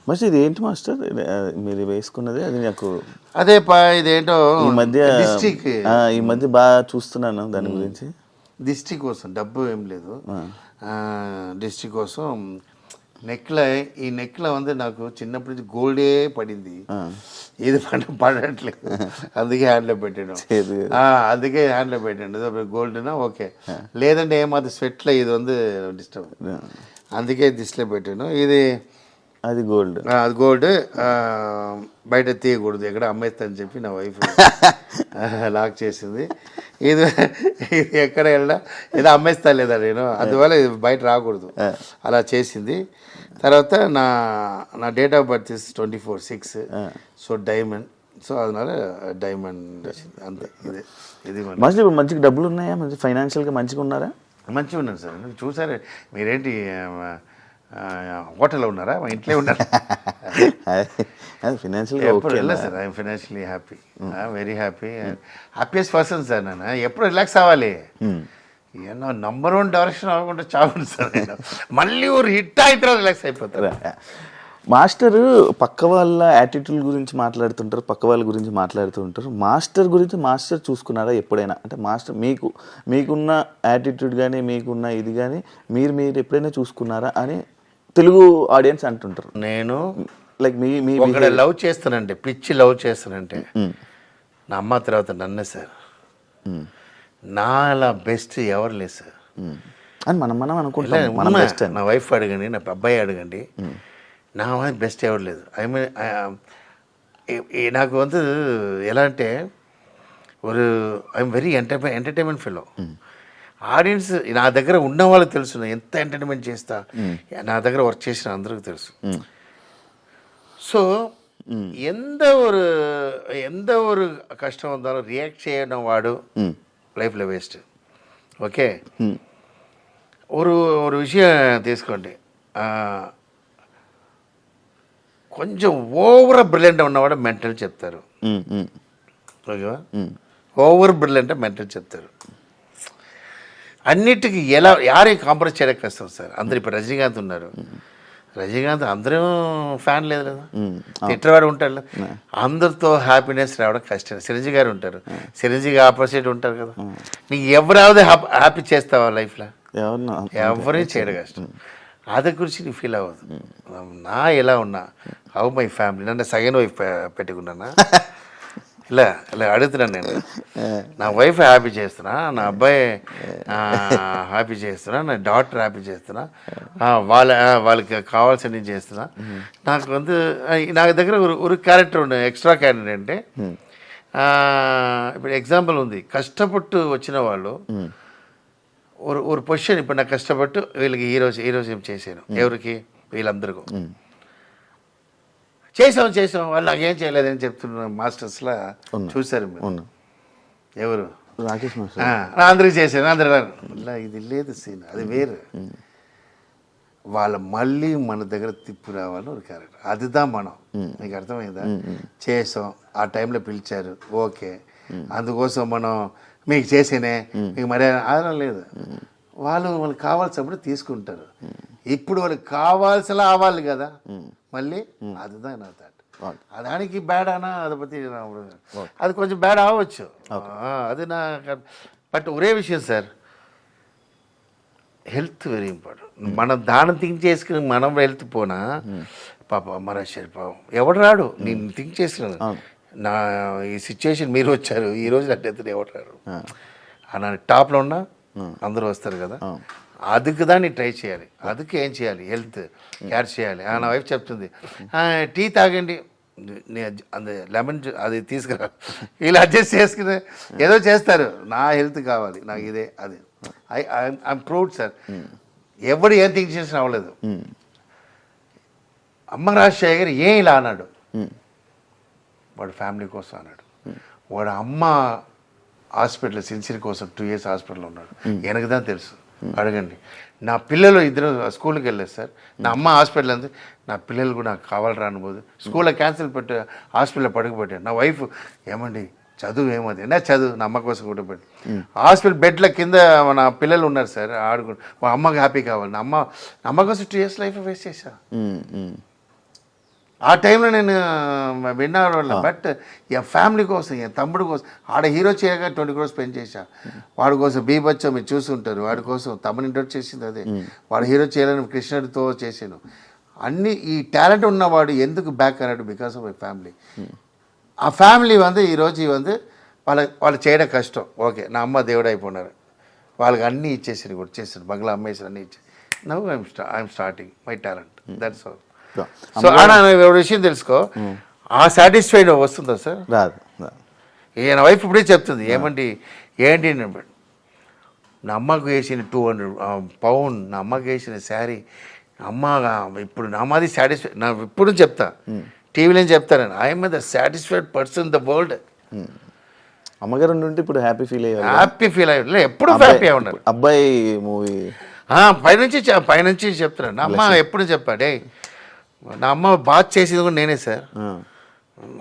మరి ఇది ఏంటి మాస్టర్ మీరు వేసుకున్నది అది నాకు అదే ఇదేంటో ఈ మధ్య డిస్ట్రిక్ట్ ఈ మధ్య బాగా చూస్తున్నాను దాని గురించి. డిస్ట్రిక్ట్ కోసం డబ్బు ఏం లేదు, డిస్ట్రిక్ట్ కోసం నెక్ల. ఈ నెక్ల வந்து నాకు చిన్నప్పటి నుంచి గోల్డే పడింది, ఇది పడట్లేదు, అందుకే హ్యాండ్లో పెట్టాను. అందుకే హ్యాండ్లో పెట్టాను గోల్డ్నా ఓకే, లేదంటే ఏమాది స్వెట్లో ఇది வந்து డిస్టర్బ్, అందుకే దిష్టిలో పెట్టాను. ఇది అది గోల్డ్, అది గోల్డ్ బయట తీయకూడదు, ఎక్కడ అమ్మేస్తా అని చెప్పి నా వైఫ్ లాక్ చేసింది. ఇది ఎక్కడ వెళ్ళినా ఏదో అమ్మేస్తా లేదా నేను, అందువల్ల ఇది బయట రాకూడదు అలా చేసింది. తర్వాత నా date of birth is 24/6, so diamond, so అదనాల డైమండ్ అంతే. ఇది మంచి మంచిగా డబ్బులు ఉన్నాయా, మంచి ఫైనాన్షియల్గా మంచిగా ఉన్నారా? మంచిగా ఉన్నాను సార్. చూసారే మీరేంటి హోటల్లో ఉన్నారా, మా ఇంట్లో ఉన్నారా? ఫైనాన్షియల్గా ఎప్పుడు వెళ్ళలేదు sir, I'm financially happy, very happy, happiest person sir. నేను ఎప్పుడు రిలాక్స్ అవ్వాలి, ఏమో నంబర్ 1 డైరెక్షన్ అవ్వకుండా చావు సార్. నేను మళ్ళీ ఒక హిట్ అయితే రిలాక్స్ అయిపోతారు. మాస్టర్ పక్క వాళ్ళ యాటిట్యూడ్ గురించి మాట్లాడుతుంటారు, పక్క వాళ్ళ గురించి మాట్లాడుతూ ఉంటారు. మాస్టర్ గురించి మాస్టర్ చూసుకున్నారా ఎప్పుడైనా? అంటే మాస్టర్ మీకున్న యాటిట్యూడ్ కానీ మీకున్న ఇది కానీ మీరు ఎప్పుడైనా చూసుకున్నారా అని తెలుగు ఆడియన్స్ అంటుంటారు. నేను లైక్ మీ ఒకటి లవ్ చేస్తానంటే, పిచ్చి లవ్ చేస్తానంటే నా అమ్మ తర్వాత నన్నే సార్. నాలా బెస్ట్ ఎవరు లేదు సార్ అని మనం అనుకుంటాం. నా వైఫ్ అడగండి, నా అబ్బాయి అడగండి, నా బెస్ట్ ఎవరు లేదు. ఐ మీన్ నాకు వంతు ఎలా అంటే ఒక I'm very entertainment fellow. Audience నా దగ్గర ఉన్న వాళ్ళకి తెలుసు ఎంత ఎంటర్టైన్మెంట్ చేస్తా, నా దగ్గర వర్క్ చేసిన అందరికీ తెలుసు. సో எந்த ஒரு கஷ்டம் வந்தாலும் ரியாக்ட் செய்யணும் வாடு లైఫ్లో వేస్ట్. ఓకే, ஒரு விஷயம் తీసుకోండి, కొంచెం ఓవర్ బ్రిలియంట్ ఉన్నవాడు మెంటల్ చెప్తారు, ఓకేవా? ఓవర్ బ్రిలియంట్ మెంటల్ చెప్తారు. అన్నిటికీ యారేం కాంప్రమైజ్ చేయడానికి కష్టం సార్. అందరు ఇప్పుడు రజనీకాంత్ ఉన్నారు, రజనీకాంత్ అందరూ ఫ్యాన్ లేదు కదా, తిట్టవాడు ఉంటాడు, అందరితో హ్యాపీనెస్ రావడం కష్టం. చిరంజీవి గారు ఉంటారు, చిరంజీవి ఆపోజిట్ ఉంటారు కదా, నీకు ఎవరాவது హ్యాపీ చేస్తావా లైఫ్లో? ఎవరే చేయడం కష్టం. అది గురించి నీకు ఫీల్ అవ్వదు. నా ఎలా ఉన్నా, హౌ మై ఫ్యామిలీ, నన్ను సెకండ్ వైఫ్ పెట్టుకున్నానా, ఇలా అడుగుతున్నాను నేను. నా వైఫ్ హ్యాపీ చేస్తున్నా, నా అబ్బాయి హ్యాపీ చేస్తున్నా, నా డాటర్ హ్యాపీ చేస్తున్నా, వాళ్ళకి కావాల్సినవి చేస్తున్నా. నాకు దగ్గర ఒక క్యారెక్టర్ ఉండే, ఎక్స్ట్రా క్యారెక్టర్ అంటే ఇప్పుడు ఎగ్జాంపుల్ ఉంది. కష్టపట్టు వచ్చిన వాళ్ళు ఒక పొజిషన్, ఇప్పుడు నాకు కష్టపట్టు వీళ్ళకి ఈరోజు ఏం చేశాను, ఎవరికి? వీళ్ళందరికీ చేసాం, వాళ్ళు నాకేం చేయలేదని చెప్తున్న మాస్టర్స్లా చూశారు మీరు. ఎవరు? రాకేష్ మాస్టర్. అందరికి చేశాను, అందరూ ఇది లేదు సీన్, అది వేరు. వాళ్ళ మళ్ళీ మన దగ్గర తిప్పి రావాలని ఒక క్యారెక్టర్, అదిదా మనం. మీకు అర్థమైందా? చేసాం, ఆ టైంలో పిలిచారు, ఓకే, అందుకోసం మనం మీకు చేసేనే మీకు మర్యాద ఆధారం లేదు. వాళ్ళకి కావాల్సినప్పుడు తీసుకుంటారు. ఇప్పుడు వాళ్ళకి కావాల్సిన అవ్వాలి కదా మళ్ళీ, அதுதான் నా థాట్. దానికి బ్యాడ్ అనా அதை பற்றி అది కొంచెం బ్యాడ్ అవ్వచ్చు, అది నా. బట్ ఒరే విషయం సార్, హెల్త్ వెరీ ఇంపార్టెంట్. మనం దాన్ని థింక్ చేసుకుని మనం హెల్త్ పోనా పాప మన పాపం ఎవడు రాడు. నేను థింక్ చేసుకున్నాను, నా ఈ సిచ్యువేషన్ మీరు వచ్చారు ఈరోజు అంటే ఎవరు రాడు. నా టాప్లో ఉన్నా అందరూ వస్తారు కదా, அதுக்கு தான் நீ ట్రై చేయాలి. அதுக்கு ఏం చేయాలి? హెల్త్ కేర్ చేయాలి. నా వైఫ్ చెప్తుంది, టీ తాగండి, అందు లెమన్ అది తీసుకురా, వీళ్ళు అడ్జస్ట్ చేసుకుని ఏదో చేస్తారు. నా హెల్త్ కావాలి, నాకు ఇదే అది. I'm proud sir. ఎవడు ఏం థింక్ చేసిన అవ్వలేదు. అమ్మ రాజశేఖర్ గారు ఏం ఇలా అన్నాడు, వాడు ఫ్యామిలీ కోసం అన్నాడు. వాడు అమ్మ హాస్పిటల్ సిన్సియర్ కోసం 2 years హాస్పిటల్లో ఉన్నాడు. వెనకదా తెలుసు, అడగండి. నా పిల్లలు ఇద్దరు స్కూల్కి వెళ్ళలేదు సార్, నా అమ్మ హాస్పిటల్ అంతే, నా పిల్లలు కూడా నాకు కావాలి రానిపోదు, స్కూల్లో క్యాన్సిల్ పెట్టి హాస్పిటల్లో పడుకోబెట్టాను. నా వైఫ్ ఏమండి చదువు ఏమది నా చదువు, నా అమ్మ కోసం కూడా పెట్టి హాస్పిటల్ బెడ్ల కింద నా పిల్లలు ఉన్నారు సార్, ఆడుకుంటు మా అమ్మకి హ్యాపీ కావాలి. నా అమ్మ కోసం 2 years లైఫ్ వేస్ట్ చేశా. ఆ టైంలో నేను విన్నాను. బట్ ఇక ఫ్యామిలీ కోసం, ఇక తమ్ముడు కోసం, ఆడ హీరో చేయగా 20 crores స్పెండ్ చేశా. వాడి కోసం బీభత్సం మీరు చూస్తుంటారు. వాడి కోసం తమ్ముని ఇంట్రొడ్యూస్ చేసింది అదే. వాడు హీరో చేయాలని కృష్ణుడితో చేశాను. అన్ని ఈ టాలెంట్ ఉన్నవాడు ఎందుకు బ్యాక్ అన్నాడు? Because of my family. ఆ ఫ్యామిలీ ఈరోజు వాళ్ళు చేయడం కష్టం. ఓకే, నా అమ్మ దేవుడు అయిపోయినారు, వాళ్ళకి అన్నీ ఇచ్చేసారు, కూడా చేశారు, బంగ్లా అమ్మేసి అన్నీ ఇచ్చేసి. Now I'm starting my talent, that's all. So ఒక విషయం తెలుసుకో, ఆ సాటిస్ఫైడ్ వస్తుందా సార్? రాదు. ఈయన వైఫ్ ఇప్పుడే చెప్తుంది, ఏంటి నా అమ్మకు వేసిన 200 pound, నా అమ్మకి వేసిన శారీ, అమ్మ ఇప్పుడు నా మాది సాటిస్ఫై, నా ఇప్పుడు చెప్తా, టీవీలో చెప్తాను, I'm the satisfied person in the world. అమ్మగారు ఉంటే ఇప్పుడు హ్యాపీ ఫీల్ అయ్యారు. హ్యాపీ ఫీల్ అయ్యారు, ఎప్పుడు హ్యాపీ ఉన్నారు. అబ్బాయి మూవీ పైనుంచి చెప్తున్నాను. నా అమ్మ ఎప్పుడు చెప్పాడే, నా అమ్మ బాత్ చేసేది కూడా నేనే సార్.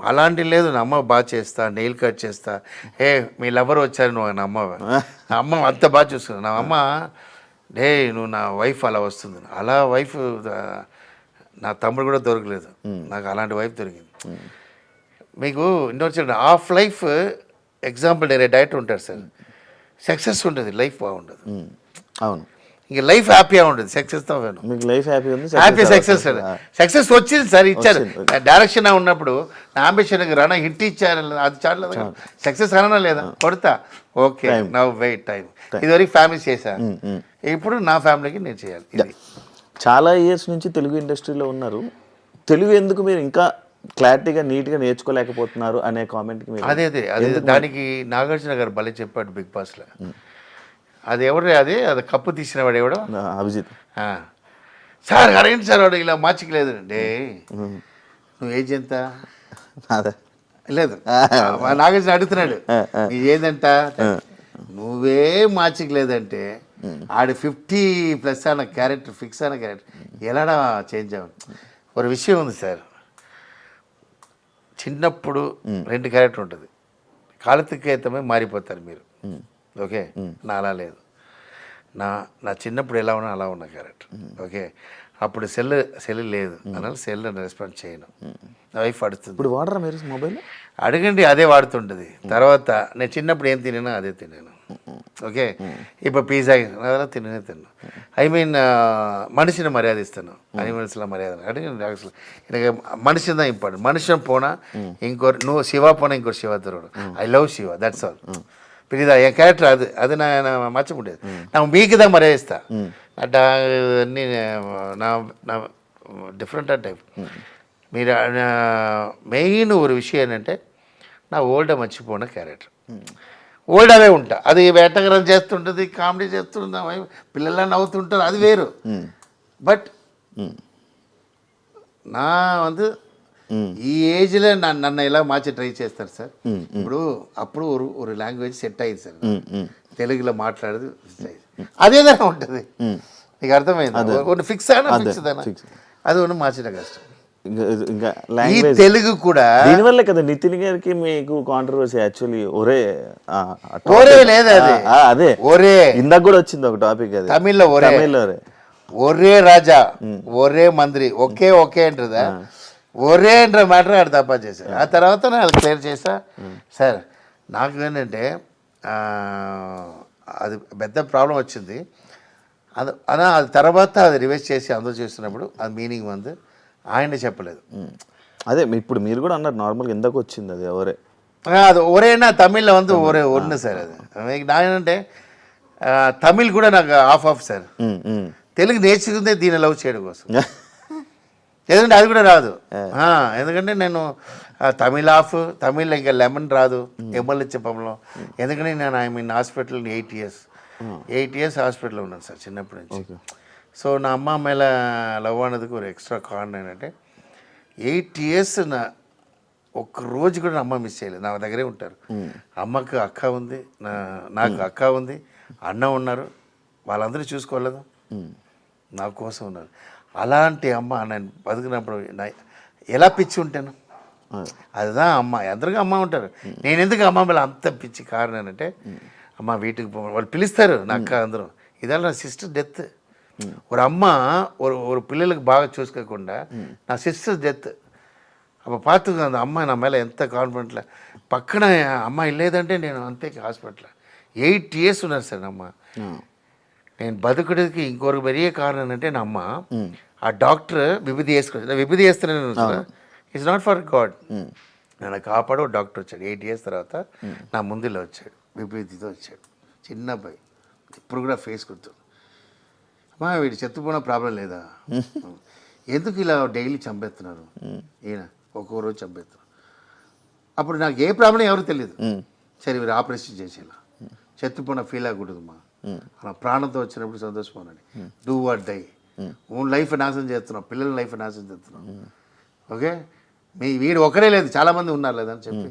అలాంటి లేదు, నా అమ్మ బాగా చేస్తా, నెయిల్ కట్ చేస్తా. మీ లవర్ వచ్చారు నువ్వు, నా అమ్మ అంత బాగా చూసుకున్నాను. నా అమ్మ నువ్వు నా వైఫ్ అలా వస్తుంది, అలా వైఫ్ నా తమ్ముడు కూడా దొరకలేదు, నాకు అలాంటి వైఫ్ దొరికింది. మీకు ఇండోర్ హాఫ్ లైఫ్ ఎగ్జాంపుల్, నేను డైరెక్టర్ ఉంటారు సార్, సక్సెస్ ఉంటుంది, లైఫ్ బాగుండదు. అవును, ఇంక లైఫ్ హ్యాపీగా ఉంటుంది, సక్సెస్తో మీకు లైఫ్ హ్యాపీ ఉంది, హ్యాపీ సక్సెస్ వచ్చింది సార్, ఇచ్చారు. డైరెక్షన్ ఉన్నప్పుడు నా అంబిషన్ రానా హిట్ ఇచ్చారు, అది చాలు, సక్సెస్ అననా లేదా, కొడతా, ఓకే నవ్ వెయిట్ టైం. ఇదివరకు ఫ్యామిలీ చేశాను, ఇప్పుడు నా ఫ్యామిలీకి నేను చేయాలి. ఇది చాలా ఇయర్స్ నుంచి తెలుగు ఇండస్ట్రీలో ఉన్నారు, తెలుగు ఎందుకు మీరు ఇంకా క్లారిటీగా నీట్గా నేర్చుకోలేకపోతున్నారు అనే కామెంట్కి మీరు అదే దానికి నాగార్జున గారు భలే చెప్పాడు బిగ్ బాస్లో. అది ఎవరు, అది కప్పు తీసిన వాడు ఎవడో, అభిజిత్ సార్ అడగండి సార్, వాడు ఇలా మార్చికలేదు అంటే, నువ్వు ఏజ్ ఎంత? అదే లేదు, నాగార్జున అడుగుతున్నాడు నీ ఏదంట, నువ్వే మార్చికలేదంటే ఆడు 50+ అన్న క్యారెక్టర్, ఫిక్స్ అన్న క్యారెక్టర్ ఎలాడా చేంజ్ అవ్వను. ఒక విషయం ఉంది సార్, చిన్నప్పుడు 2 క్యారెక్టర్ ఉంటుంది, కాలతికేతమే మారిపోతారు మీరు. ఓకే, నా అలా లేదు, నా చిన్నప్పుడు ఎలా ఉన్నా అలా ఉన్న క్యారెక్టర్. ఓకే, అప్పుడు సెల్ లేదు, అలా సెల్ రెస్పాన్స్ చేయను, నా వైఫ్ అడుగుతుంది. ఇప్పుడు వాడరా మీరు మొబైల్? అడగండి, అదే వాడుతుంటుంది. తర్వాత నేను చిన్నప్పుడు ఏం తిన్నానో అదే తిన్నాను. ఓకే, ఇప్పుడు పిజ్జా అలా తిన్నాను. ఐ మీన్ మనిషిని మర్యాద ఇస్తాను, అనిమల్స్లో మర్యాద అడగండి. అసలు మనిషి దా ఇంపార్టెంట్, మనిషిని పోనా ఇంకోటి, నువ్వు శివ పోనా ఇంకోటి శివ దొరకడు. I love Shiva, that's all. పిరిదా ఏ క్యారెక్టర్ అది నా మర్చిపోలేదు, నాకు మీకుదా మర్యాద ఇస్తా. అన్నీ నా డిఫరెంట్ టైప్. మీరు మెయిన్ ఒక విషయం ఏంటంటే, నా ఓల్డ్ మర్చిపోయిన క్యారెక్టర్, ఓల్డ్ అవే ఉంటా. అది వేటగరం చేస్తుంటుంది, కామెడీ చేస్తుంటుంది, పిల్లల్లా నవ్వుతుంటారు, అది వేరు. బట్ నా ఈ ఏజ్లో నన్ను ఎలా మార్చి ట్రై చేస్తారు సార్. ఇప్పుడు అప్పుడు ఒక లాంగ్వేజ్ సెట్ అయ్యింది సార్, తెలుగులో మాట్లాడేది అదేదైనా ఉంటుంది, నీకు అర్థమైంది. ఫిక్స్ అయినా ఫిక్స్ అయినా అది ఒకటి మార్చడం కష్టం. ఇంకా ఈ తెలుగు కూడా దీనివల్లే కదా నితిన్ గారికి మీకు కాంట్రవర్సీ యాక్చువల్లీ. ఒరే లేదు, అదే ఒరే ఇందాక కూడా వచ్చింది ఒక టాపిక్, అది తమిళ్లో ఒరే రాజా, ఒరే మంత్రి, ఒకే అంటారా, ఒరే అంటార మ్యాటర్ ఆడు తప్ప చేశారు. ఆ తర్వాత నేను క్లియర్ చేసా సార్. నాకు ఏంటంటే అది పెద్ద ప్రాబ్లం వచ్చింది, అది తర్వాత అది రివైజ్ చేసి అందరూ చేస్తున్నప్పుడు అది మీనింగ్ ఆయనే చెప్పలేదు. అదే ఇప్పుడు మీరు కూడా అన్నారు నార్మల్గా ఎందుకు వచ్చింది అది ఒరే, అది ఒరేనా తమిళ్లో ఒరే ఉంది సార్. అది నాకేంటంటే తమిళ్ కూడా నాకు ఆఫ్ సార్, తెలుగు నేర్చుకుందే దీన్ని లవ్ చేయడం కోసం. ఎందుకంటే అది కూడా రాదు, ఎందుకంటే నేను తమిళ్ ఇంకా లెమన్ రాదు, ఎమ్మెల్యే చెప్పంలో. ఎందుకంటే నేను ఐ మీన్ హాస్పిటల్ 8 years హాస్పిటల్లో ఉన్నాను సార్ చిన్నప్పటి నుంచి. సో నా అమ్మ మేళ లవ్ అన్నది ఒక ఎక్స్ట్రా కారణం ఏంటంటే 8 years ఒక్క రోజు కూడా అమ్మ మిస్ చేయలేదు, నా దగ్గరే ఉంటారు. అమ్మకు అక్క ఉంది, నాకు అక్క ఉంది, అన్న ఉన్నారు, వాళ్ళందరూ చూసుకోలేదు, నా కోసం ఉన్నారు. అలాంటి అమ్మ నేను బతుకున్నప్పుడు ఎలా పిచ్చి ఉంటాను, அதுதான் అమ్మ. అందరికీ అమ్మ ఉంటారు, నేను ఎందుకు అమ్మ మేళ అంత పిచ్చి కారణం ఏంటంటే, అమ్మ వీటికి వాళ్ళు పిలుస్తారు నా అక్క అందరూ, ఇదాల నా సిస్టర్ డెత్. ஒரு அம்மா ஒரு பிள்ளைகளுக்கு బాగా చూసుకోకుండా నా సిస్టర్ డెత్, అప్పుడు పాతు அந்த అమ్మాయి నా మేల ఎంత కాన్ఫిడెంట్లా పక్కన అమ్మాయి లేదంటే నేను అంతే హాస్పిటల్ 8 years ఉన్నారు సార్ అమ్మ. నేను బతుకుడికి ఇంకొక పెరిగే కారణం అంటే నా అమ్మ ఆ డాక్టర్ విభూది వేసుకుని విభూది వేస్తున్నాను ఇట్స్ నాట్ ఫర్ గాడ్. నన్ను కాపాడు డాక్టర్ వచ్చాడు 8 years తర్వాత నా ముందులో వచ్చాడు విభూతితో వచ్చాడు చిన్న అబ్బాయి ఇప్పుడు కూడా ఫేస్ గుర్తు. అమ్మా వీడు చెత్తపోయిన ప్రాబ్లం లేదా ఎందుకు ఇలా డైలీ చంపేస్తున్నారు ఈయన ఒక్కో రోజు చంపేస్తున్నారు. అప్పుడు నాకు ఏ ప్రాబ్లం ఎవరు తెలియదు. సరే వీరు ఆపరేషన్ చేసేలా చెత్తపోయిన ఫీల్ అవ్వకూడదమ్మా అలా ప్రాణంతో వచ్చినప్పుడు సంతోషపోనండి do what die own life నాశనం చేస్తున్నాం పిల్లల లైఫ్ నాశనం చేస్తున్నాం. ఓకే వీడు ఒకరే లేదు చాలామంది ఉన్నారు లేదని చెప్పి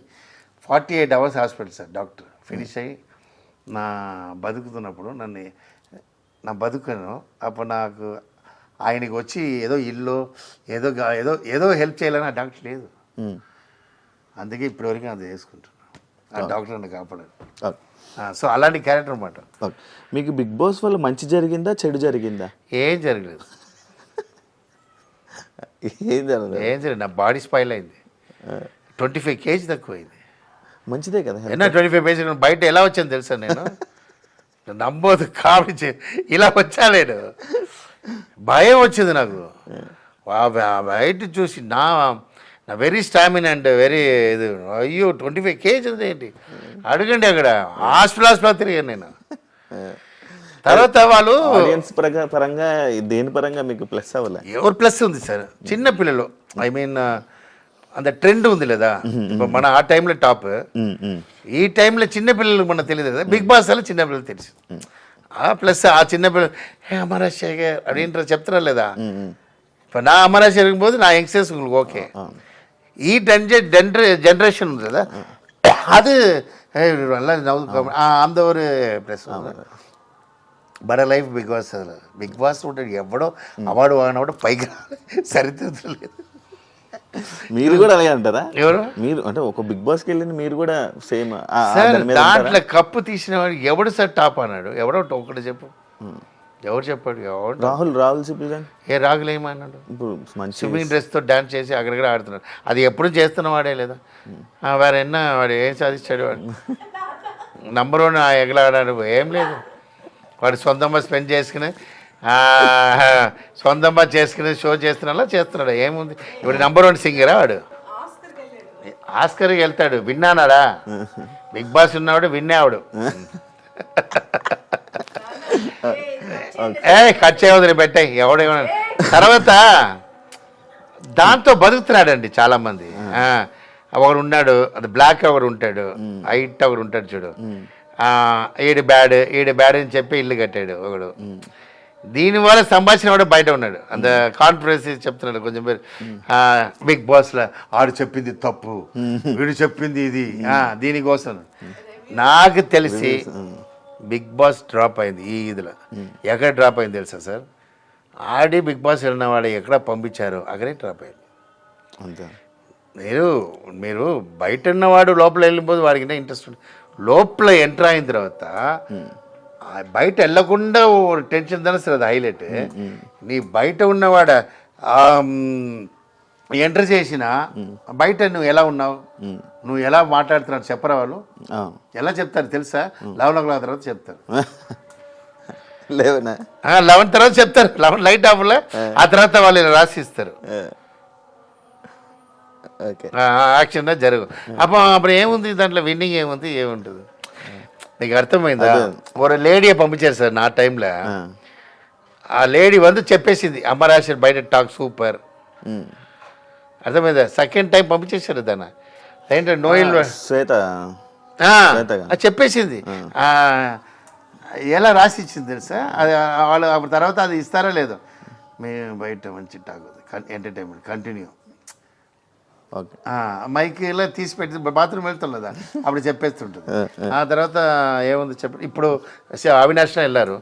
48 hours hospital sir doctor finish అయ్యి నా బతుకుతున్నప్పుడు నా బతుకును అప్పుడు నాకు ఆయనకి వచ్చి ఏదో ఇల్లు ఏదో ఏదో ఏదో హెల్ప్ చేయాలని ఆ డాక్టర్ లేదు. అందుకే ఇప్పటివరకు అది చేసుకుంటున్నాను ఆ డాక్టర్ నన్ను కాపాడారు. సో అలాంటి క్యారెక్టర్ అన్నమాట. మీకు బిగ్ బాస్ వల్ల మంచి జరిగిందా చెడు జరిగిందా? ఏం జరగలేదు ఏం జరగదు. నా బాడీ స్పాయిల్ అయింది 25 kg తక్కువైంది. మంచిదే కదా. 25 kg బయట ఎలా వచ్చాను తెలుసా నేను నమ్మోదు కామించి ఇలా వచ్చా నేను భయం వచ్చింది నాకు బయట చూసి నా వెరీ స్టామినా అండ్ వెరీ ఇది అయ్యో 25 kg ఏంటి అడగండి అక్కడ హాస్పిటల్ తిరిగాను నేను. తర్వాత వాళ్ళు ఆడియన్స్ పరంగా దేని పరంగా మీకు ప్లస్ అవ్వాలి? ఎవరు ప్లస్ ఉంది సార్ చిన్న పిల్లలు ఐ మీన్ అంత ట్రెండ్ ఉంది లేదా ఇప్పుడు మన ఆ టైంలో టాప్ ఈ టైంలో చిన్నపిల్లలు మనకు తెలియదు కదా బిగ్ బాస్ అలా చిన్నపిల్లలు తెలుసు ప్లస్ ఆ చిన్నపిల్లలు హే అమరాశ్య అడిగింటారు చెప్తారా లేదా ఇప్పుడు నా అమరాశ్య పోతే నా యంగ్స్టర్స్ ఓకే ఈ జనరేషన్ ఉంది కదా அது நல்லா நவுது அந்த ஒரு plus but life Bigg Boss ఉంటాడు ఎవడో అవార్డు వాడినవాడు పైకి సరిదిద్దు లేదు. మీరు కూడా అలాగే అంటారా? ఎవరు మీరు అంటే ఒక బిగ్ బాస్కి వెళ్ళింది మీరు కూడా సేమ్ దాంట్లో కప్పు తీసిన వాడు ఎవడు సార్ టాప్ అన్నాడు ఎవడో ఒకటి చెప్పు ఎవరు చెప్పాడు ఎవడు రాహుల్ సిప్లిగన్ ఏ రాహుల్ ఏమన్నాడు స్విమ్మింగ్ డ్రెస్తో డాన్స్ చేసి అక్కడక్కడ ఆడుతున్నాడు అది ఎప్పుడు చేస్తున్న వాడే లేదా వేరే ఎన్న వాడు ఏం సాధించాడు వాడు నంబర్ 1 ఎగలాడాడు ఏం లేదు వాడు సొంతంగా స్పెండ్ చేసుకుని సొంతంగా చేసుకుని షో చేస్తున్నా చేస్తున్నాడు ఏముంది ఇప్పుడు నంబర్ 1 సింగరా వాడు ఆస్కర్కి వెళ్తాడు విన్నానారా బిగ్ బాస్ ఉన్నవాడు విన్నావాడు కట్ చేయవద్దు పెట్టాయి ఎవడేమన్నా తర్వాత దాంతో బతుకుతున్నాడండి చాలామంది. ఒకడు ఉన్నాడు అది బ్లాక్ ఒకడు ఉంటాడు హైట్ ఒకడు ఉంటాడు చూడు ఈడు బ్యాడ్ అని చెప్పి ఇల్లు కట్టాడు ఒకడు దీనివల్ల సంభాషణ కూడా బయట ఉన్నాడు అంత కాన్ఫిడెన్స్ చెప్తున్నాడు కొంచెం పేరు బిగ్ బాస్లో ఆడు చెప్పింది తప్పు వీడు చెప్పింది ఇది దీనికోసం నాకు తెలిసి బిగ్ బాస్ డ్రాప్ అయింది ఈ ఇదిలో ఎక్కడ డ్రాప్ అయింది తెలుసా సార్ ఆడి బిగ్ బాస్ వెళ్ళిన వాడు ఎక్కడ పంపించారో అక్కడే డ్రాప్ అయింది అంతే. మీరు బయట ఉన్నవాడు లోపల వెళ్ళిపోతే వాడికి ఇంట్రెస్ట్ ఉంటుంది లోపల ఎంటర్ అయిన తర్వాత బయట వెళ్ళకుండా టెన్షన్ దాని సార్ అది హైలైట్ నీ బయట ఉన్నవాడ ఎంటర్ చేసిన బయట నువ్వు ఎలా ఉన్నావు నువ్వు ఎలా మాట్లాడుతున్నావు చెప్పరా వాళ్ళు ఎలా చెప్తారు తెలుసా 11 o'clock తర్వాత చెప్తారు 11 తర్వాత చెప్తారు 11 లైట్ ఆఫ్లో ఆ తర్వాత వాళ్ళు ఇలా రాసిస్తారు యాక్షన్ జరుగు అప్పుడు ఏముంది దాంట్లో విన్నింగ్ ఏముంటుంది నీకు అర్థమైందా ఒక లేడీ పంపించారు సార్ నా టైంలో ఆ లేడీ చెప్పేసింది అమరాశ్వర్ బయట టాక్ సూపర్ అర్థమైందా సెకండ్ టైం పంపించేశారు దాన్ని ఏంటంటే నోయిల్ శ్వేత చెప్పేసింది ఎలా రాసి ఇచ్చింది తెలుసా అది వాళ్ళు అప్పుడు తర్వాత అది ఇస్తారా లేదో మేము బయట మంచి టాక్ ఎంటర్టైన్మెంట్ కంటిన్యూ మైక్లో తీసి పెట్టి బాత్రూమ్ వెళ్తుందా అప్పుడు చెప్పేస్తుంటుంది ఆ తర్వాత ఏముంది చెప్పి ఇప్పుడు అవినాష్లో వెళ్ళారు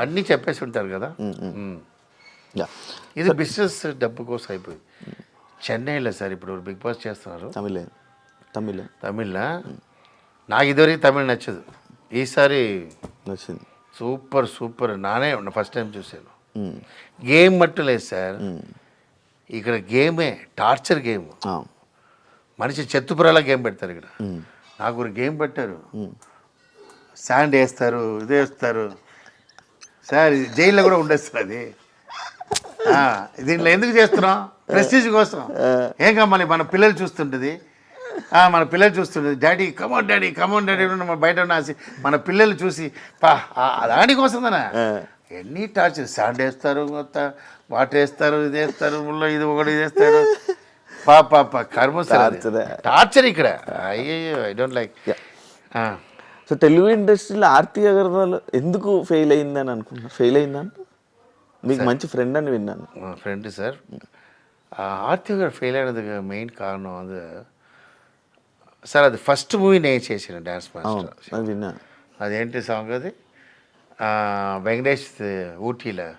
అన్నీ చెప్పేసి ఉంటారు కదా ఇది బిజినెస్ డబ్బు కోసం అయిపోయింది. చెన్నైలో సార్ ఇప్పుడు బిగ్ బాస్ చేస్తున్నారు తమిళ్లో నాకు ఇదివరకు తమిళ్ నచ్చదు ఈసారి నచ్చింది సూపర్ నానే ఫస్ట్ టైం చూశాను గేమ్ మట్టు లేదు సార్ ఇక్కడ గేమే టార్చర్ గేమ్ మనిషి చెత్తుపురాల గేమ్ పెడతారు ఇక్కడ. నాకు ఒక గేమ్ పెట్టారు, శాండ్ వేస్తారు, ఇది వేస్తారు సార్, జైల్లో కూడా ఉండేస్తారు అది. దీంట్లో ఎందుకు చేస్తున్నాం? ప్రెస్టీజ్ కోసం. ఏం కావాలి, మన పిల్లలు చూస్తుంటుంది, మన పిల్లలు చూస్తుంటుంది, డాడీ కమౌన్ డాడీ బయట నాసి మన పిల్లలు చూసి దానికోసమేనా ఎన్ని టార్చర్. శాండ్ వేస్తారు, వాటర్ వేస్తారు, ఇది వేస్తారు, ముళ్ళ ఇది ఒకటి ఇది వేస్తాడు. పాప కర్మ టార్చర్ ఇక్కడ. అయ్యో I don't like. So Telugu ఇండస్ట్రీలో ఆర్తి అగర్వాల్ ఎందుకు ఫెయిల్ అయిందని అనుకుంటున్నారు? ఫెయిల్ అయిందని మీకు మంచి ఫ్రెండ్ అని విన్నాను. Friend sir. ఆర్తి గారు ఫెయిల్ అయినది మెయిన్ కారణం అది సార్, అది ఫస్ట్ మూవీ నేను చేసిన డ్యాన్స్ మాస్టర్. అది విన్నా. అదేంటి సాంగ్ అది, వెంకటేష్ ఊటీలో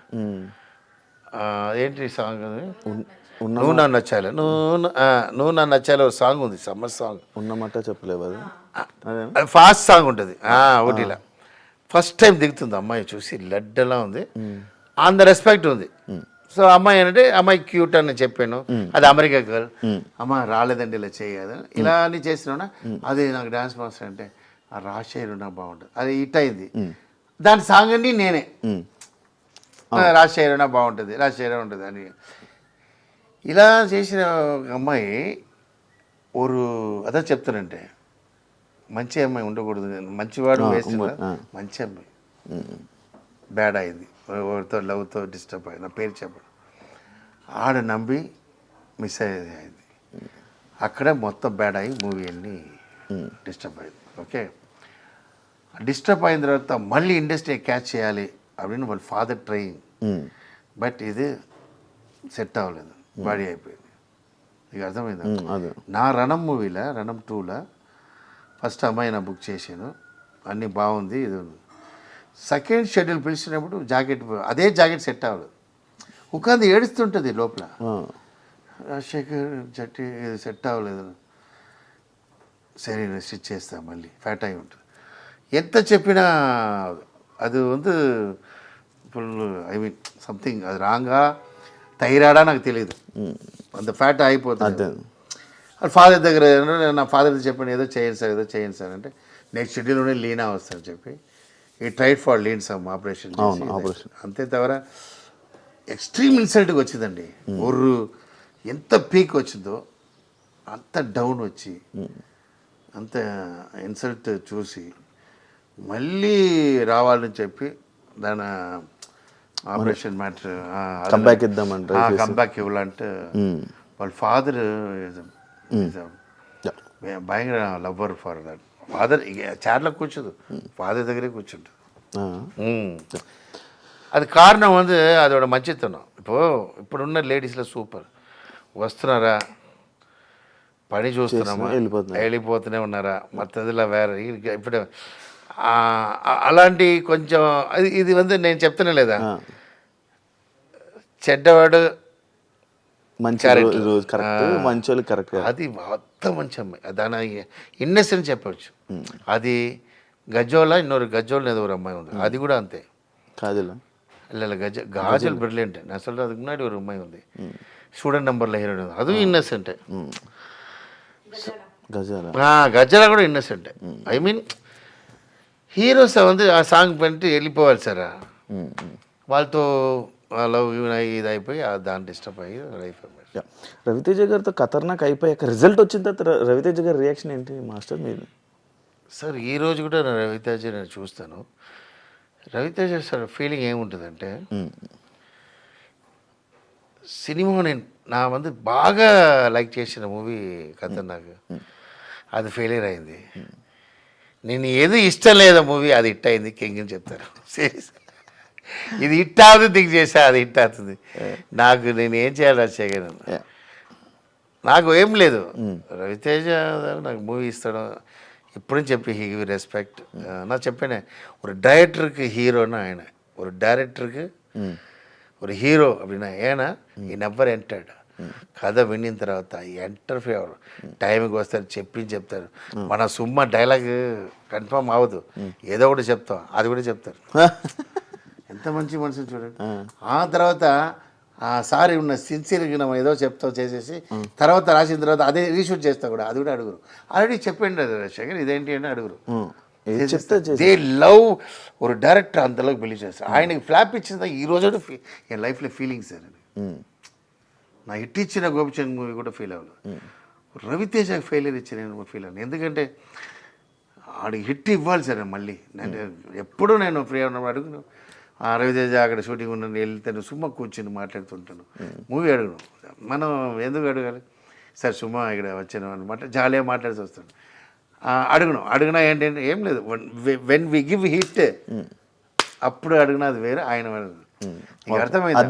అదేంటి సాంగ్ అది, నువ్వు నన్ను నచ్చాలి, నువ్వు నన్ను నచ్చాలి ఒక సాంగ్ ఉంది, సమ్మర్ సాంగ్. ఉన్నమాట చెప్పలేవు అది. ఫాస్ట్ సాంగ్ ఉంటుంది ఊటీలో. ఫస్ట్ టైం దిగుతుంది అమ్మాయి, చూసి లడ్డలా ఉంది, ఆన్ ద రెస్పెక్ట్ ఉంది. సో అమ్మాయి అంటే అమ్మాయి క్యూట్ అని చెప్పాను, అది అమెరికా గర్ల్. అమ్మ రాలేదండి ఇలా చేయదు, ఇలా అని చేసినా అది నాకు డ్యాన్స్ మాస్టర్ అంటే ఆ రాజశేఖర్ నాకు బాగుంటుంది, అది హిట్ అయింది. దాని సాంగ్ అండి నేనే రాజశేఖర్ బాగుంటుంది, రాజశేఖర్ ఉంటుంది అని ఇలా చేసిన అమ్మాయి ఊరు అదే చెప్తానంటే మంచి అమ్మాయి ఉండకూడదు, మంచివాడు వేస్ట్, మంచి అమ్మాయి బ్యాడ్ అయింది, ఎవరితో లవ్తో డిస్టర్బ్ అయింది, నా పేరు చెప్పడు, ఆడ నమ్మి మిస్ అయింది. అక్కడ మొత్తం బ్యాడ్ అయ్యి మూవీ అన్ని డిస్టర్బ్ అయింది. ఓకే, డిస్టర్బ్ అయిన తర్వాత మళ్ళీ ఇండస్ట్రీ క్యాచ్ చేయాలి அப்படின்னு వాళ్ళ ఫాదర్ ట్రైయింగ్, బట్ ఇది సెట్ అవ్వలేదు, బాడీ అయిపోయింది. ఇక అర్థమైంది. నా రణం మూవీలో, రణం 2లో ఫస్ట్ అమ్మాయి నా బుక్ చేశాను, అన్నీ బాగుంది. ఇది సెకండ్ షెడ్యూల్ పిలిచినప్పుడు జాకెట్, అదే జాకెట్ సెట్ అవ్వలేదు, ఉకాంది ఏడుస్తుంటుంది లోపల, రాజశేఖర్ జట్టి ఇది సెట్ అవ్వలేదు, సరే స్టిచ్ చేస్తా మళ్ళీ, ఫ్యాట్ అయి ఉంటుంది. ఎంత చెప్పినా అది வந்து ఫుల్ ఐ మీన్ సంథింగ్ అది రాంగా థైరాయిడా నాకు తెలియదు, అంత ఫ్యాట్ అయిపోతుంది. ఫాదర్ దగ్గర నా ఫాదర్ చెప్పాను ఏదో చేయండి సార్ అంటే నెక్స్ట్ షెడ్యూల్లోనే లీనా వస్తారని చెప్పి ఈ tried for lean some operation అంతే తవర ఎక్స్ట్రీమ్ ఇన్సల్ట్గా వచ్చిందండి. ఒర్రు ఎంత పీక్ వచ్చిందో అంత డౌన్ వచ్చి అంత ఇన్సల్ట్ చూసి మళ్ళీ రావాలని చెప్పి దాని ఆపరేషన్ మ్యాటర్ కంబ్యాక్ ఇవ్వాలంటే వాళ్ళ ఫాదర్ భయంకర లవ్వర్ ఫర్ దట్. ఫాదర్ చైర్లో కూర్చోదు, ఫాదర్ దగ్గరే కూర్చుంటుంది. అది కారణం வந்து அதோட మంచితనం. ఇప్పుడున్న లేడీస్లో సూపర్ వస్తున్నారా, పని చూస్తున్నామా, వెళ్ళిపోతూనే ఉన్నారా, మత్తదిలా వేరే ఇప్పుడు అలాంటి కొంచెం ఇది வந்து నేను చెప్తానే లేదా, చెడ్డవాడు అది మొత్తం మంచి అమ్మాయి, దాని ఇన్నెసెన్స్ చెప్పవచ్చు. అది గజ్జోల ఇన్నొరు గజ్జోల్ ఏదో ஒரு అమ్మాయి ఉంది, అది కూడా అంతే. కాజల్ இல்லை காஜல் பிரில்லியன்ட். நான் சொல்கிறது அதுக்கு முன்னாடி ஒரு உண்மை வந்து ஸ்டூடெண்ட் நம்பரில் ஹீரோயின் வந்து அதுவும் இன்னசென்ட்டு. గజాల కూడా ఇన్నసెంటే. ఐ మీన్ హీరోస్ வந்து ఆ సాంగ్ பண்ணிட்டு వెళ్ళిపోవాలి సార్, వాళ్ళతో లవ్ ఇది అయిపోయి దాన్ని డిస్టర్బ్ అయ్యి లైఫ్. రవితేజ గారితో ఖతర్నాక్ అయిపోయాక రిజల్ట్ వచ్చిన తర్వాత రవితేజ గారి రియాక్షన్ ఏంటి మాస్టర్ మీరు? సార్ ఈరోజు కూడా రవితేజ నేను చూస్తాను. రవితేజ సార్ ఫీలింగ్ ఏముంటుందంటే సినిమా నేను నా வந்து బాగా లైక్ చేసిన మూవీ ఖతర్నాక్, అది ఫెయిలియర్ అయింది. నేను ఏది ఇష్టం లేదా మూవీ అది హిట్ అయింది కింగ్ అని చెప్తారు. ఇది హిట్ అవుతుంది థింక్ చేసా, అది హిట్ అవుతుంది. నాకు నేను ఏం చేయాలి అది చేయగలను, నాకు ఏం లేదు. రవితేజ నాకు మూవీ ఇస్తాడు ఇప్పుడు చెప్పి హీ గివ్ రెస్పెక్ట్. நான் చెప్పానే ஒரு டைரக்டருக்கு ஹீரோன்னா ఆయన, ஒரு டைரக்டருக்கு ஒரு హీరో அப்படின்னா ఏనా ఈ నెవర్ ఎంటర్డ్. కథ వినిన తర్వాత ఎంటర్ఫీ అవ్వరు, టైంకి వస్తారు చెప్తారు. మన సుమ్మ డైలాగ్ కన్ఫర్మ్ అవ్వదు, ఏదో ఒకటి చెప్తాం, అది కూడా చెప్తారు. ఎంత మంచి మనిషిని చూడండి. ఆ తర్వాత సారీ ఉన్న సిన్సియర్గా మనం ఏదో చెప్తావు చేసేసి తర్వాత రాసిన తర్వాత అదే రీషూట్ చేస్తా కూడా అది కూడా అడుగురు. ఆల్రెడీ చెప్పండి రాజశేఖర్ ఇదేంటి అని అడుగురు. చెప్తే దే లవ్ ఒక డైరెక్టర్ అంతలోకి బిలీవ్ చేస్తారు. ఆయనకి ఫ్లాప్ ఇచ్చిన ఈ రోజు నేను లైఫ్లో ఫీలింగ్ సార్ నా హిట్ ఇచ్చిన గోపిచంద్ మూవీ కూడా ఫీల్ అవ్వలేదు. రవితేజకి ఫెయిలియర్ ఇచ్చిన నేను ఫీల్ అవ్వను. ఎందుకంటే ఆడికి హిట్ ఇవ్వాలి సార్ మళ్ళీ. నేను ఎప్పుడూ నేను ఫ్రీ ఉన్నప్పుడు అడుగును రవితేజ అక్కడ షూటింగ్ ఉన్న వెళ్తాను సుమ్మ కూర్చొని మాట్లాడుతుంటాను. మూవీ అడుగును మనం ఎందుకు అడగాలి సార్ సుమ్మ ఇక్కడ వచ్చాను అనమాట జాలీగా మాట్లాడుతూ వస్తాను. అడుగునా ఏంటంటే ఏం లేదు వెన్ వి గివ్ హిట్ అప్పుడు అడిగినా అది వేరే ఆయన అర్థమైంది.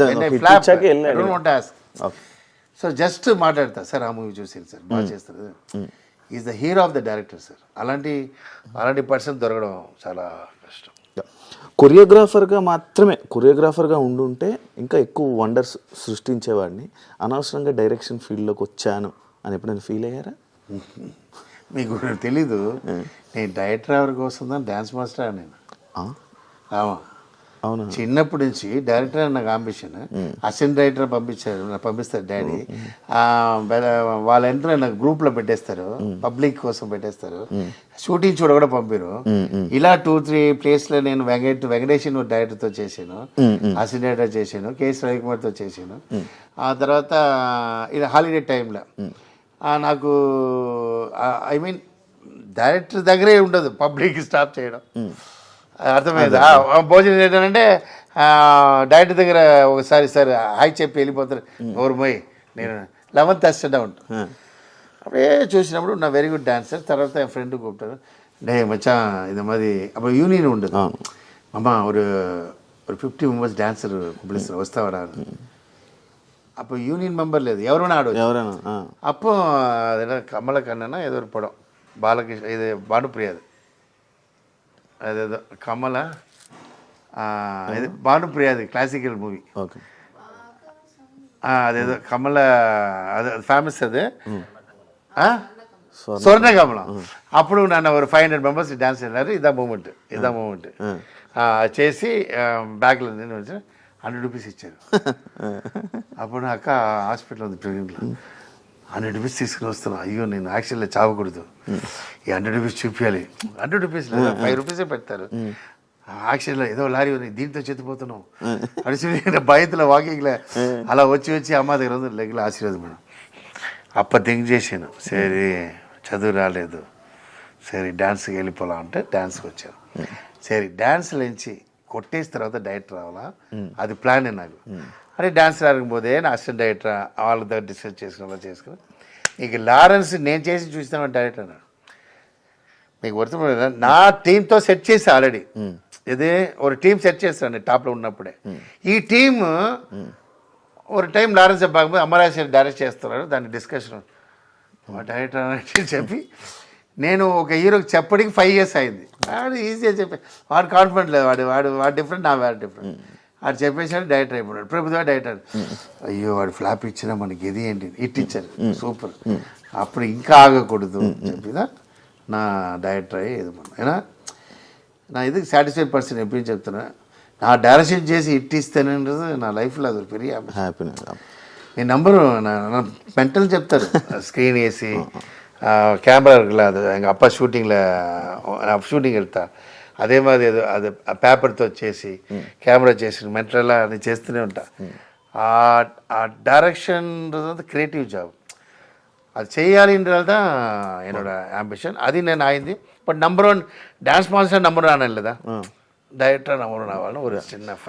సో జస్ట్ మాట్లాడతా సార్ ఆ మూవీ చూసి సార్ బాగా చేస్తారు is the hero of the director sir. అలాంటి పర్సన్ దొరకడం చాలా కష్టం. కొరియోగ్రాఫర్గా ఉండుంటే ఇంకా ఎక్కువ వండర్స్ సృష్టించేవాడిని. అనవసరంగా డైరెక్షన్ ఫీల్డ్లోకి వచ్చాను అని ఎప్పుడైనా ఫీల్ అయ్యారా? మీకు తెలీదు నేను డైరెక్టర్ ఎవరి కోసం డ్యాన్స్ మాస్టర్ నేను. అవునా? చిన్నప్పటి నుంచి డైరెక్టర్ నాకు అంబిషన్. అసిస్టెంట్ డైరెక్టర్ పంపిస్తారు డాడీ. వాళ్ళ ఎంటర్ నాకు గ్రూప్లో పెట్టేస్తారు, పబ్లిక్ కోసం పెట్టేస్తారు. షూటింగ్ చూడ కూడా పంపారు. ఇలా 2-3 ప్లేస్లో నేను వెంకటేశ్వర డైరెక్టర్తో చేశాను, అసిస్టెంట్ డైరెక్టర్ చేశాను, కేఎస్ రవికుమార్తో చేశాను. ఆ తర్వాత ఇది హాలిడే టైంలో నాకు ఐ మీన్ డైరెక్టర్ దగ్గరే ఉండదు పబ్లిక్ స్టాప్ చేయడం. అర్థమైంది. భోజనం ఏంటంటే డైరెక్టర్ దగ్గర ఒకసారి సార్ హాయ్ చెప్పి వెళ్ళిపోతారు. ఎవరు పోయి నేను 11th అసిస్టెంట్ ఉంటాను. అప్పుడే చూసినప్పుడు నా వెరీ గుడ్ డాన్సర్. తర్వాత ఫ్రెండ్ కూపుతారు మచ్చా ఇది మాది అప్పుడు యూనియన్ ఉండదు అమ్మ ஒரு 50 మెంబర్స్ డాన్సర్ పిలుస్తారు వస్తావరా. அப்போ யூனியன் மெம்பர் లేదు ఎవరైనా ఆడవచ్చు. அப்போ అదే కమల కన్నా ఏదో పడం బాలకృష్ణ ఇది భానుప్రియది అదేదో కమల ఇది భానుప్రియది క్లాసికల్ మూవీ. అదేదో కమల అది ఫేమస్ అది స్వర్ణ కమలం. అప్పుడు నన్ను ఒక 500 మెంబర్స్ డాన్స్ వెళ్ళారు. ఇదా మూమెంట్ చేసి బ్యాగ్లో నేను వచ్చి 100 రూపీస్ ఇచ్చారు. అప్పుడు అక్క హాస్పిటల్ ఉంది ప్రెగ్నెంట్లో. 100 రూపీస్ తీసుకుని వస్తున్నా. అయ్యో నేను యాక్చువల్గా చావకూడదు, ఈ 100 రూపీస్ చూపించాలి. 100 రూపీస్ లేదా 5 రూపీసే పెడతారు. యాక్చువల్గా ఏదో లారీ ఉంది దీంతో చెత్తిపోతున్నావు అడిసి భయంతో వాకింగ్లో అలా వచ్చి అమ్మ దగ్గర ఉంది లెగ్లో ఆశీర్వాదం మేడం. అప్ప థింక్ చేశాను సరే చదువు రాలేదు సరే డ్యాన్స్కి వెళ్ళిపోలా అంటే డ్యాన్స్కి వచ్చాను. సరే డ్యాన్స్ నుంచి కొట్టేసిన తర్వాత డైరెక్టర్ రావాలా అది ప్లాన్ నాకు. అరే డ్యాన్స్ రాకపోతే నా అసిస్టెంట్ డైరెక్టర్ వాళ్ళ దగ్గర డిస్కస్ చేసుకుని ఇక లారెన్స్ నేను చేసి చూస్తాను డైరెక్టర్ అన్నాడు. మీకు వర్తపడ నా టీంతో సెట్ చేసి ఆల్రెడీ ఇదే ఒక టీం సెట్ చేస్తాను టాప్లో ఉన్నప్పుడే. ఈ టీమ్ ఒక టైం లారెన్స్ చెప్పకపోతే అమరాశ్వరి డైరెక్ట్ చేస్తున్నారు. దాన్ని డిస్కషన్ డైరెక్టర్ అని చెప్పి నేను ఒక హీరోకి చెప్పడానికి 5 years అయింది. వాడు ఈజీగా చెప్పి వాడు కాన్ఫిడెంట్ లేదు. వాడు డిఫరెంట్ నా వాడు డిఫరెంట్. వాడు చెప్పేసాడు డైరెక్టర్ అయిపోయాడు. ప్రభుత్వ డైరెక్టర్ అయ్యో వాడు ఫ్లాప్ ఇచ్చినా మనకి ఇది ఏంటి హిట్ ఇచ్చారు సూపర్ అప్పుడు ఇంకా ఆగకూడదు చెప్పిదా నా డైరెక్టర్ అయ్యి ఏదో అయినా నా ఇది సాటిస్ఫైడ్ పర్సన్ ఎప్పుడు చెప్తున్నా. నా డైరెక్షన్ చేసి హిట్ ఇస్తానది నా లైఫ్లో అది పెరిగి హ్యాపీనెస్. నేను నంబరు నా మెంటల్ చెప్తారు స్క్రీన్ వేసి கேமரா இருக்குல்ல அது எங்கள் அப்பா షూటింగ్ వెళ్తా అదే మాది ఏదో అది పేపర్తో చేసి కెమెరా చేసి మెంటల్ అది చేస్తూనే ఉంటా. ఆ డైరెక్షన్ క్రియేటివ్ జాబ్ அது செய்யாதுன்றது தான் என்னோட ஆம்பிஷன். அது నేను ஆయింది. But number 1 dance master number 1 இல்லைதா டைரக்டர் நம்பர் 1 ஆகணும் ஒரு சின்ன